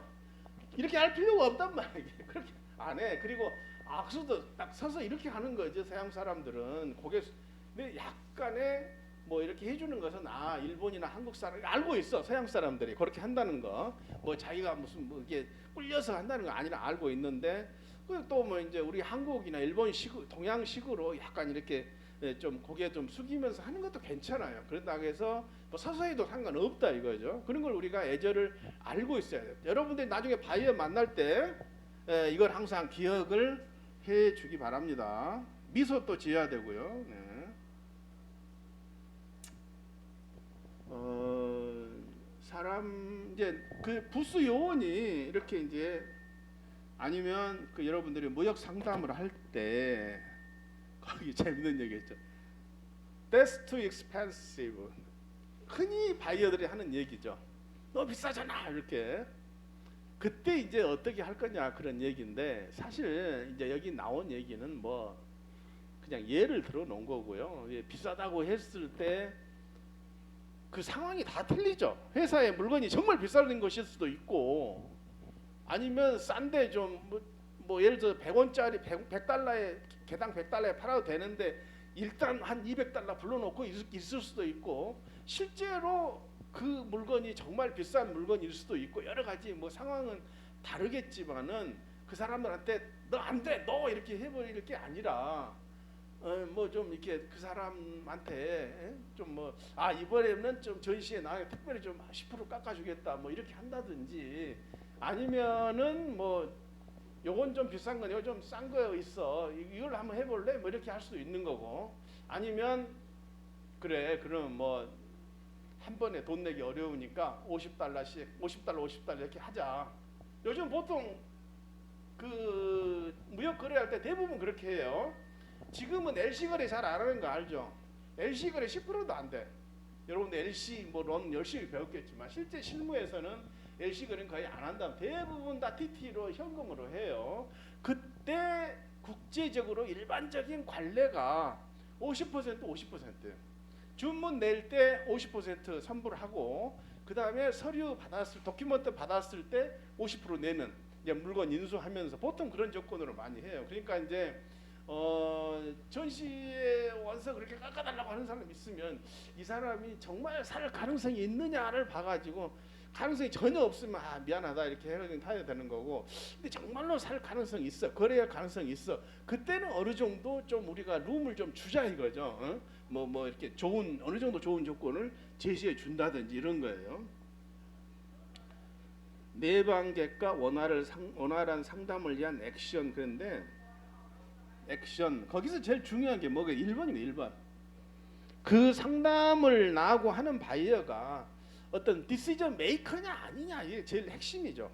이렇게 할 필요가 없단 말이에요. 그렇게 안 해. 그리고 악수도 딱 서서 이렇게 하는 거죠. 서양 사람들은 근데 약간의 뭐 이렇게 해주는 것은 일본이나 한국 사람이 알고 있어. 서양 사람들이 그렇게 한다는 거. 뭐 자기가 무슨 뭐 이게 꿀려서 한다는 거 아니라 알고 있는데 또 뭐 이제 우리 한국이나 일본식 동양식으로 약간 이렇게 좀 고개 좀 숙이면서 하는 것도 괜찮아요. 그런다고 해서 뭐 서서히도 상관없다 이거죠. 그런 걸 우리가 애절을 알고 있어야 돼요. 여러분들이 나중에 바이어 만날 때 이걸 항상 기억을 해주기 바랍니다. 미소 또 지어야 되고요. 네. 사람 이제 그 부수 요원이 이렇게 이제 아니면 그 여러분들이 무역 상담을 할 때 거기 재밌는 얘기했죠. That's too expensive. 흔히 바이어들이 하는 얘기죠. 너무 비싸잖아 이렇게. 그때 이제 어떻게 할 거냐 그런 얘기인데 사실 이제 여기 나온 얘기는 뭐 그냥 예를 들어 놓은 거고요. 예, 비싸다고 했을 때 그 상황이 다 틀리죠. 회사의 물건이 정말 비싼 것일 수도 있고 아니면 싼데 좀 뭐 예를 들어 100원짜리 100달러에 개당 100달러에 팔아도 되는데 일단 한 200달러 불러놓고 있을 수도 있고 실제로 그 물건이 정말 비싼 물건일 수도 있고 여러 가지 뭐 상황은 다르겠지만은 그 사람들한테 너 안 돼, 너 이렇게 해버릴 게 아니라 뭐 좀 이렇게 그 사람한테 좀 뭐 이번에는 좀 전시에 나 특별히 좀 10% 깎아주겠다 뭐 이렇게 한다든지 아니면은 뭐 요건 좀 비싼 거네, 좀 싼 거 있어, 이걸 한번 해볼래? 뭐 이렇게 할 수도 있는 거고 아니면 그래 그럼 뭐 한 번에 돈 내기 어려우니까 50달러씩 50달러 이렇게 하자. 요즘 보통 그 무역 거래할 때 대부분 그렇게 해요. 지금은 LC 거래 잘 안 하는 거 알죠? LC 거래 10%도 안 돼. 여러분들 LC 뭐론 열심히 배웠겠지만 실제 실무에서는 LC 거래는 거의 안 한다. 대부분 다 TT로 현금으로 해요. 그때 국제적으로 일반적인 관례가 50% 50%예요. 주문 낼 때 50% 선불을 하고 그 다음에 서류 받았을 도큐먼트 받았을 때 50% 내면 이제 물건 인수하면서 보통 그런 조건으로 많이 해요. 그러니까 이제 전시에 와서 그렇게 깎아달라고 하는 사람 있으면 이 사람이 정말 살 가능성이 있느냐를 봐가지고 가능성이 전혀 없으면 미안하다 이렇게 해야 되는 거고 근데 정말로 살 가능성이 있어 거래할 가능성이 있어 그때는 어느 정도 좀 우리가 룸을 좀 주자 이거죠. 뭐 이렇게 좋은 어느 정도 좋은 조건을 제시해 준다든지 이런 거예요. 내방객과 원활한 상담을 위한 액션. 그런데 액션 거기서 제일 중요한 게 뭐가 1번이에요. 1번 그 상담을 나하고 하는 바이어가 어떤 디시전 메이커냐 아니냐 이게 제일 핵심이죠.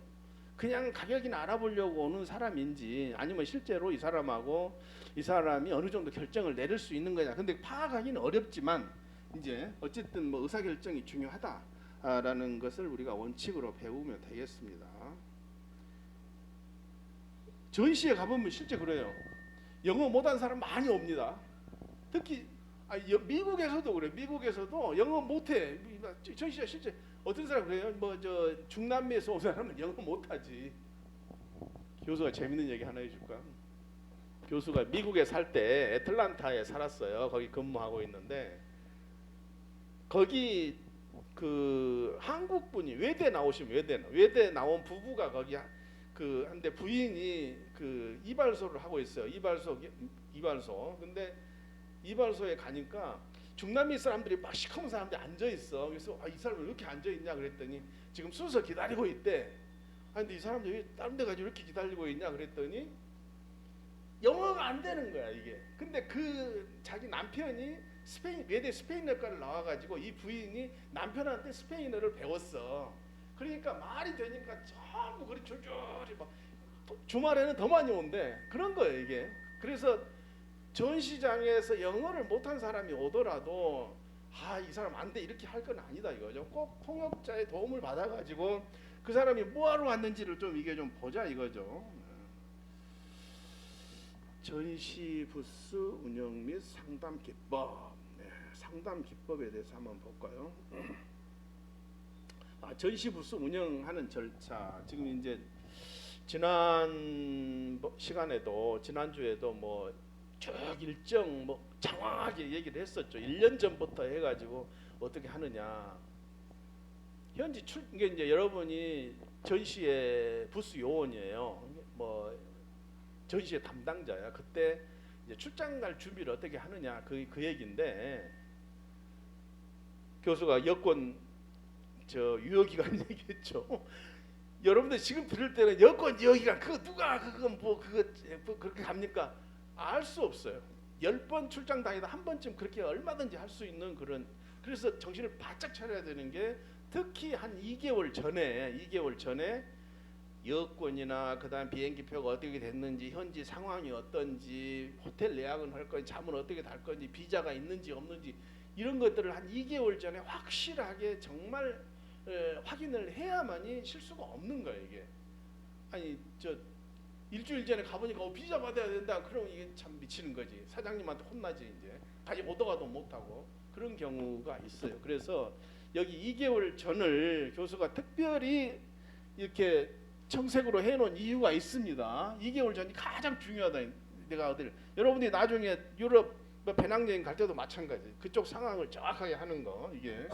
그냥 가격이나 알아보려고 오는 사람인지 아니면 실제로 이 사람이 어느 정도 결정을 내릴 수 있는 거냐. 근데 파악하기는 어렵지만 이제 어쨌든 뭐 의사결정이 중요하다라는 것을 우리가 원칙으로 배우면 되겠습니다. 전시회 가보면 실제 그래요. 영어 못하는 사람 많이 옵니다. 특히 미국에서도 그래. 미국에서도 영어 못해. 전시회 실제 어떤 사람 그래요? 뭐 저 중남미에서 온 사람은 영어 못하지. 교수가 재밌는 얘기 하나 해줄까? 교수가 미국에 살 때 애틀란타에 살았어요. 거기 근무하고 있는데 거기 그 한국 분이 외대 나오신 외대 나온 부부가 거기 그 한데 부인이 그 이발소를 하고 있어요. 이발소. 근데 이발소에 가니까 중남미 사람들이 막 시커먼 사람들이 앉아 있어. 그래서 이 사람이 왜 이렇게 앉아 있냐 그랬더니 지금 순서 기다리고 있대. 근데 이 사람들이 왜 다른 데 가지고 이렇게 기다리고 있냐 그랬더니 영어가 안 되는 거야 이게. 근데 그 자기 남편이 외대 스페인어과를 나와가지고 이 부인이 남편한테 스페인어를 배웠어. 그러니까 말이 되니까 전부 그리 줄줄이 막 주말에는 더 많이 온대. 그런 거예요 이게. 그래서 전시장에서 영어를 못한 사람이 오더라도 이 사람 안 돼 이렇게 할 건 아니다 이거죠. 꼭 통역자의 도움을 받아가지고 그 사람이 뭐하러 왔는지를 좀 이게 좀 보자 이거죠. 전시 부스 운영 및 상담 기법. 상담 기법에 대해서 한번 볼까요? 전시 부스 운영하는 절차. 지금 이제 지난 시간에도 지난주에도 뭐 쭉 일정 뭐 장황하게 얘기를 했었죠. 1년 전부터 해가지고 어떻게 하느냐. 현지 이게 이제 여러분이 전시의 부스 요원이에요. 뭐 전시의 담당자야. 그때 이제 출장 갈 준비를 어떻게 하느냐 그 얘기인데 교수가 여권 유효기간 얘기했죠. 여러분들 지금 들을 때는 여권 유효기간 그거 누가 그거 그렇게 합니까? 알 수 없어요. 10번 출장 다니다 한 번쯤 그렇게 얼마든지 할 수 있는 그런. 그래서 정신을 바짝 차려야 되는 게 특히 한 2개월 전에 여권이나 그다음 비행기표가 어떻게 됐는지 현지 상황이 어떤지 호텔 예약은 할 건지 잠은 어떻게 달 건지 비자가 있는지 없는지 이런 것들을 한 2개월 전에 확실하게 정말 확인을 해야만이 실수가 없는 거예요 이게. 아니 저 일주일 전에 가보니까 비자 받아야 된다. 그럼 이게 참 미치는 거지. 사장님한테 혼나지 이제. 가지 보더가도 못하고 그런 경우가 있어요. 그래서 여기 2개월 전을 교수가 특별히 이렇게 청색으로 해놓은 이유가 있습니다. 2개월 전이 가장 중요하다. 내가 어딜 여러분이 나중에 유럽 배낭여행 갈 때도 마찬가지. 그쪽 상황을 정확하게 하는 거 이게.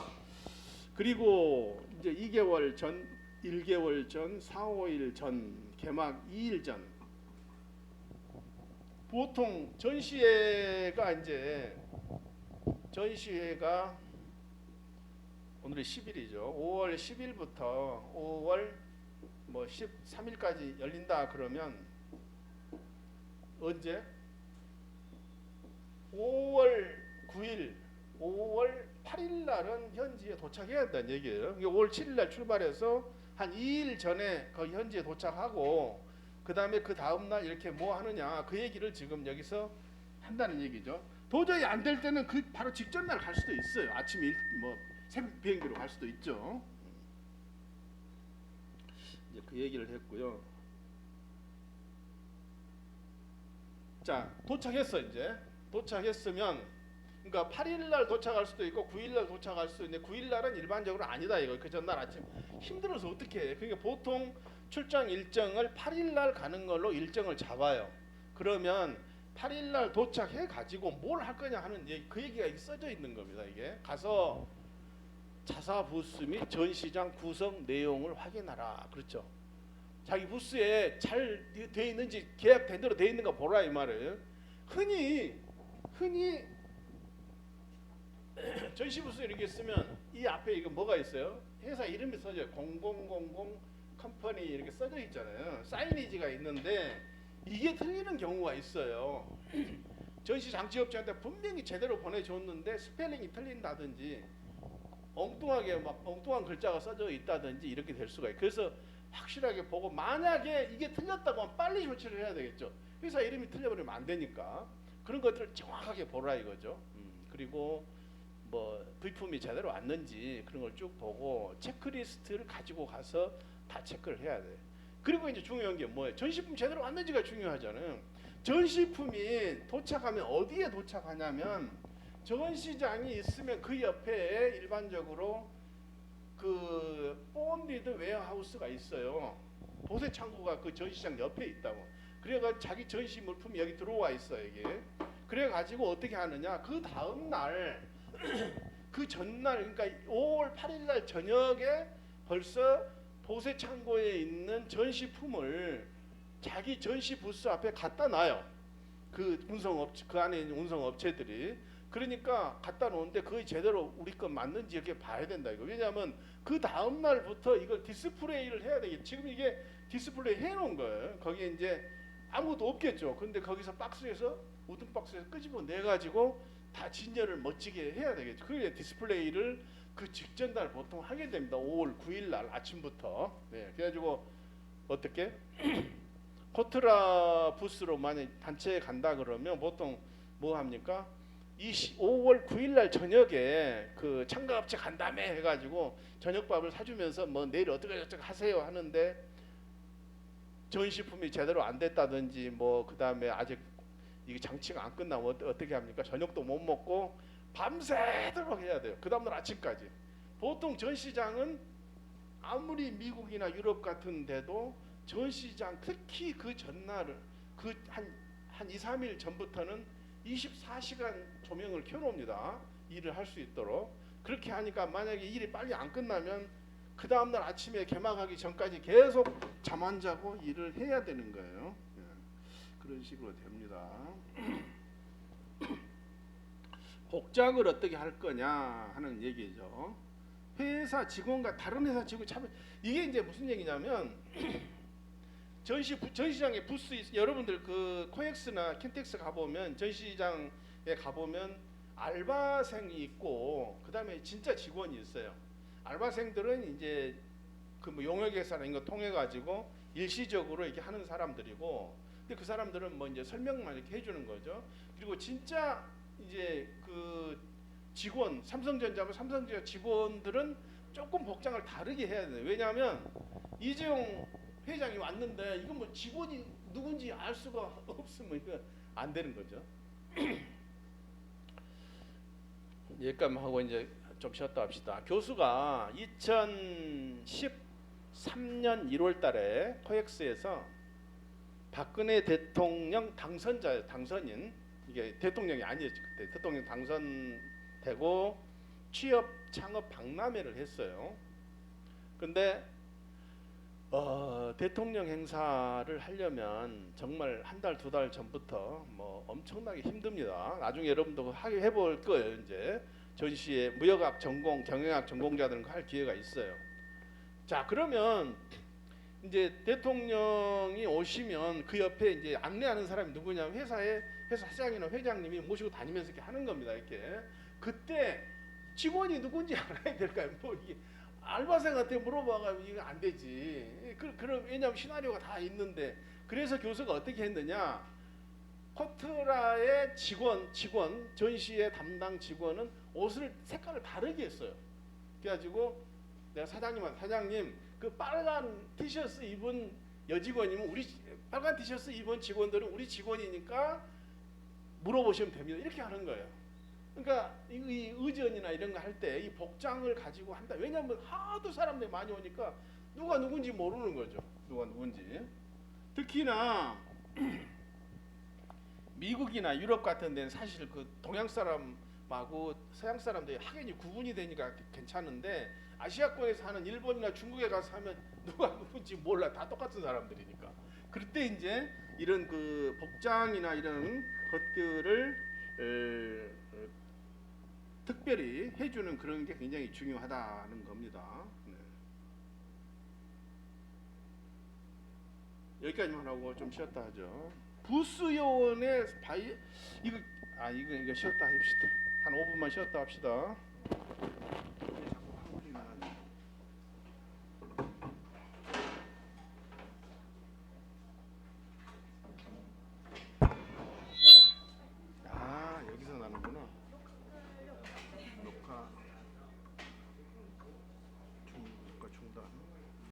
그리고 이제 2개월 전, 1개월 전, 4, 5일 전, 개막 2일 전. 보통 전시회가 오늘이 10일이죠. 5월 10일부터 5월 뭐 13일까지 열린다 그러면 언제? 5월 9일, 5월 8일 날은 현지에 도착해야 된다는 얘기예요. 5월 7일 날 출발해서 한 2일 전에 거기 현지에 도착하고 그 다음에 그 다음 날 이렇게 뭐 하느냐 그 얘기를 지금 여기서 한다는 얘기죠. 도저히 안 될 때는 그 바로 직전 날 갈 수도 있어요. 아침 뭐 새벽 비행기로 갈 수도 있죠. 이제 그 얘기를 했고요. 자, 도착했어 이제. 도착했으면 그러니까 8일 날 도착할 수도 있고 9일 날 도착할 수도 있는데 9일 날은 일반적으로 아니다 이거. 그 전날 아침 힘들어서 어떻게 해? 그러니까 보통 출장 일정을 8일 날 가는 걸로 일정을 잡아요. 그러면 8일 날 도착해 가지고 뭘 할 거냐 하는 그 얘기가 써져 있는 겁니다. 이게 가서 자사 부스 및 전시장 구성 내용을 확인하라. 그렇죠. 자기 부스에 잘 돼 있는지 계약된 대로 돼 있는가 보라 이 말을. 흔히 전시 부스 이렇게 쓰면 이 앞에 이거 뭐가 있어요? 회사 이름이 써져요. 0000 컴퍼니 이렇게 써져 있잖아요. 사이니지가 있는데 이게 틀리는 경우가 있어요. 전시 장치업체한테 분명히 제대로 보내줬는데 스펠링이 틀린다든지 엉뚱하게 막 엉뚱한 글자가 써져 있다든지 이렇게 될 수가 있어요. 그래서 확실하게 보고 만약에 이게 틀렸다고 하면 빨리 조치를 해야 되겠죠. 회사 이름이 틀려버리면 안 되니까 그런 것들을 정확하게 보라 이거죠. 그리고 뭐 부품이 제대로 왔는지 그런 걸 쭉 보고 체크리스트를 가지고 가서 다 체크를 해야 돼. 그리고 이제 중요한 게 뭐예요? 전시품 제대로 왔는지가 중요하잖아요. 전시품이 도착하면 어디에 도착하냐면 전시장이 있으면 그 옆에 일반적으로 그 본디드 웨어하우스가 있어요. 보세 창고가 그 전시장 옆에 있다고. 그래가 자기 전시 물품이 여기 들어와 있어 이게. 그래 가지고 어떻게 하느냐? 그 다음 날, 그 전날 그러니까 5월 8일 날 저녁에 벌써 보세 창고에 있는 전시품을 자기 전시 부스 앞에 갖다 놔요. 그 운송업체 그 안에 있는 운송업체들이. 그러니까 갖다 놓는데 그게 제대로 우리 거 맞는지 이렇게 봐야 된다 이거. 왜냐하면 그 다음 날부터 이걸 디스플레이를 해야 되겠지. 지금 이게 디스플레이 해놓은 거예요. 거기에 이제 아무것도 없겠죠. 근데 거기서 박스에서 우등 박스에서 끄집어 내 가지고 다 진열을 멋지게 해야 되겠죠. 그게 디스플레이를 그 직전 날 보통 하게 됩니다. 5월 9일 날 아침부터. 네, 그래가지고 어떻게 코트라 부스로 만약 단체에 간다 그러면 보통 뭐 합니까? 5월 9일 날 저녁에 그 참가업체 간다며 해가지고 저녁밥을 사주면서 뭐 내일 어떻게 하세요 하는데 전시품이 제대로 안 됐다든지 뭐 그 다음에 아직 이게 장치가 안 끝나면 어떻게 합니까? 저녁도 못 먹고 밤새도록 해야 돼요. 그 다음날 아침까지. 보통 전시장은 아무리 미국이나 유럽 같은 데도 전시장 특히 그 전날을 그 한 2, 3일 전부터는 24시간 조명을 켜놓습니다. 일을 할 수 있도록. 그렇게 하니까 만약에 일이 빨리 안 끝나면 그 다음날 아침에 개막하기 전까지 계속 잠 안 자고 일을 해야 되는 거예요. 그런 식으로 됩니다. 복장을 어떻게 할 거냐 하는 얘기죠. 회사 직원과 다른 회사 직원 차별. 이게 이제 무슨 얘기냐면 전시장에 부스 여러분들 그 코엑스나 킨텍스 가보면 전시장에 가보면 알바생이 있고 그 다음에 진짜 직원이 있어요. 알바생들은 이제 그 뭐 용역회사나 이런 거 통해 가지고 일시적으로 이렇게 하는 사람들이고, 근데 그 사람들은 뭐 이제 설명만 이렇게 해주는 거죠. 그리고 진짜 이제 그 직원 삼성전자면 삼성전자 직원들은 조금 복장을 다르게 해야 돼요. 왜냐하면 이재용 회장이 왔는데 이건 뭐 직원이 누군지 알 수가 없으면 이거 안 되는 거죠. 여기까지 하고 이제 좀 쉬었다 합시다. 교수가 2013년 1월 달에 코엑스에서 박근혜 대통령 당선자 당선인, 이게 대통령이 아니었지 그때, 대통령 당선되고 취업 창업 박람회를 했어요. 근데 대통령 행사를 하려면 정말 한 달, 두 달 전부터 뭐 엄청나게 힘듭니다. 나중에 여러분도 해볼 거예요. 이제 전시에 무역학 전공, 경영학 전공자들은 할 기회가 있어요. 자, 그러면 이제 대통령이 오시면 그 옆에 이제 안내하는 사람이 누구냐면 회사 사장이나 회장님이 모시고 다니면서 이렇게 하는 겁니다. 이렇게. 그때 직원이 누군지 알아야 될까요? 뭐 이게 알바생한테 물어봐가지고 이거 안 되지. 그럼 왜냐하면 시나리오가 다 있는데. 그래서 교수가 어떻게 했느냐? 코트라의 직원 전시의 담당 직원은 옷을 색깔을 다르게 했어요. 그래가지고 내가 사장님 그 빨간 티셔츠 입은 여직원이면 빨간 티셔츠 입은 직원들은 우리 직원이니까 물어보시면 됩니다. 이렇게 하는 거예요. 그러니까 이 의전이나 이런 거 할 때 이 복장을 가지고 한다. 왜냐하면 하도 사람들이 많이 오니까 누가 누군지 모르는 거죠. 누가 누군지. 특히나 미국이나 유럽 같은 데는 사실 그 동양 사람하고 서양 사람들이 확연히 구분이 되니까 괜찮은데, 아시아권에서 하는 일본이나 중국에 가서 하면 누가 누군지 몰라. 다 똑같은 사람들이니까. 그때 이제 이런 그 복장이나 이런 것들을 특별히 해주는 그런 게 굉장히 중요하다는 겁니다. 네. 여기까지만 하고 좀 쉬었다 하죠. 부스 요원의 이거 쉬었다 합시다. 한 5분만 쉬었다 합시다.